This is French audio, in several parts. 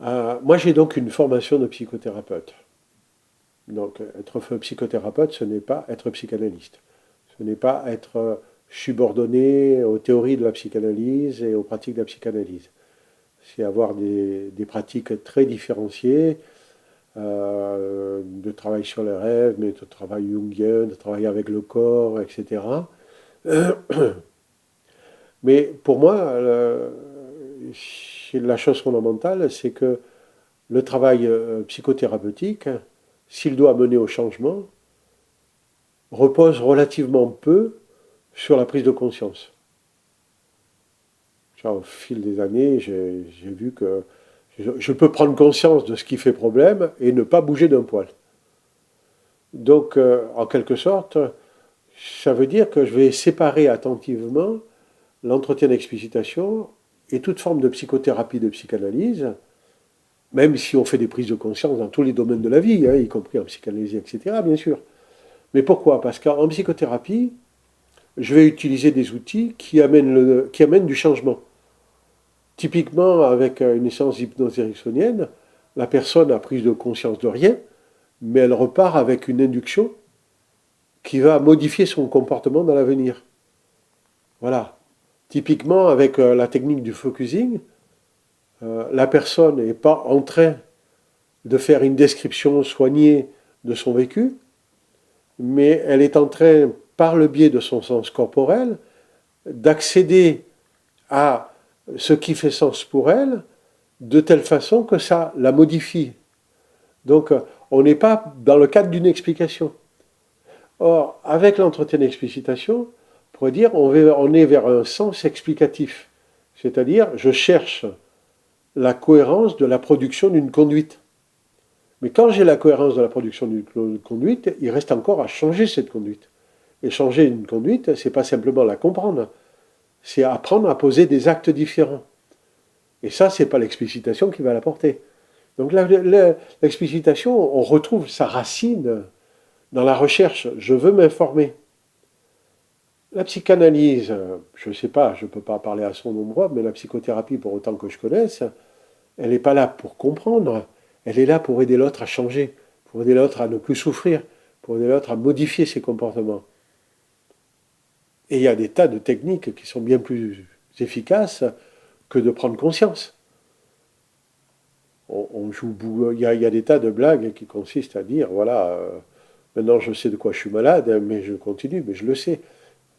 Moi, j'ai donc une formation de psychothérapeute. Donc, être psychothérapeute, ce n'est pas être psychanalyste. Ce n'est pas être subordonné aux théories de la psychanalyse et aux pratiques de la psychanalyse. C'est avoir des pratiques très différenciées, de travail sur les rêves, mais de travail jungien, de travail avec le corps, etc. Mais pour moi, la chose fondamentale, c'est que le travail psychothérapeutique, s'il doit mener au changement, repose relativement peu sur la prise de conscience. Au fil des années, j'ai vu que je peux prendre conscience de ce qui fait problème et ne pas bouger d'un poil. Donc, en quelque sorte, ça veut dire que je vais séparer attentivement l'entretien d'explicitation et toute forme de psychothérapie, de psychanalyse, même si on fait des prises de conscience dans tous les domaines de la vie, hein, y compris en psychanalyse, etc., bien sûr. Mais pourquoi? Parce qu'en psychothérapie, je vais utiliser des outils qui amènent du changement. Typiquement, avec une séance d'hypnose ericksonienne, la personne a prise de conscience de rien, mais elle repart avec une induction qui va modifier son comportement dans l'avenir. Voilà. Typiquement, avec la technique du focusing, la personne n'est pas en train de faire une description soignée de son vécu, mais elle est en train, par le biais de son sens corporel, d'accéder à ce qui fait sens pour elle, de telle façon que ça la modifie. Donc, on n'est pas dans le cadre d'une explication. Or, avec l'entretien d'explicitation, on pourrait dire on est vers un sens explicatif. C'est-à-dire, je cherche la cohérence de la production d'une conduite. Mais quand j'ai la cohérence de la production d'une conduite, il reste encore à changer cette conduite. Et changer une conduite, c'est pas simplement la comprendre, c'est apprendre à poser des actes différents. Et ça, c'est pas l'explicitation qui va l'apporter. Donc l'explicitation, on retrouve sa racine dans la recherche. Je veux m'informer. La psychanalyse, je ne sais pas, je ne peux pas parler à son ombre, mais la psychothérapie, pour autant que je connaisse, elle n'est pas là pour comprendre, elle est là pour aider l'autre à changer, pour aider l'autre à ne plus souffrir, pour aider l'autre à modifier ses comportements. Et il y a des tas de techniques qui sont bien plus efficaces que de prendre conscience. On joue, il y a des tas de blagues qui consistent à dire, voilà, maintenant je sais de quoi je suis malade, mais je continue, mais je le sais.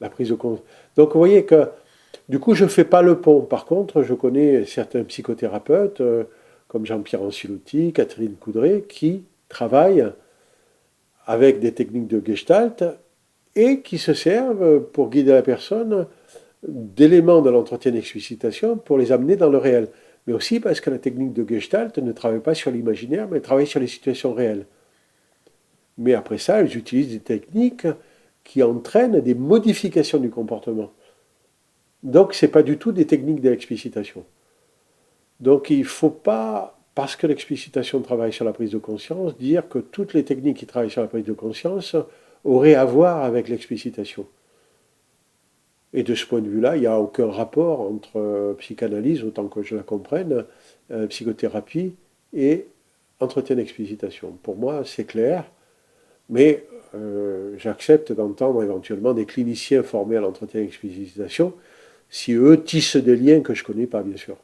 La prise de conscience. Donc vous voyez que du coup je ne fais pas le pont. Par contre, je connais certains psychothérapeutes, comme Jean-Pierre Ancilotti, Catherine Coudray, qui travaillent avec des techniques de gestalt et qui se servent pour guider la personne d'éléments de l'entretien d'explicitation pour les amener dans le réel. Mais aussi parce que la technique de gestalt ne travaille pas sur l'imaginaire, mais travaille sur les situations réelles. Mais après ça, ils utilisent des techniques qui entraînent des modifications du comportement. Donc, ce n'est pas du tout des techniques de l'explicitation. Donc, il ne faut pas, parce que l'explicitation travaille sur la prise de conscience, dire que toutes les techniques qui travaillent sur la prise de conscience auraient à voir avec l'explicitation. Et de ce point de vue-là, il n'y a aucun rapport entre psychanalyse, autant que je la comprenne, psychothérapie et entretien d'explicitation. Pour moi, c'est clair, mais j'accepte d'entendre éventuellement des cliniciens formés à l'entretien d'explicitation, si eux tissent des liens que je ne connais pas, bien sûr.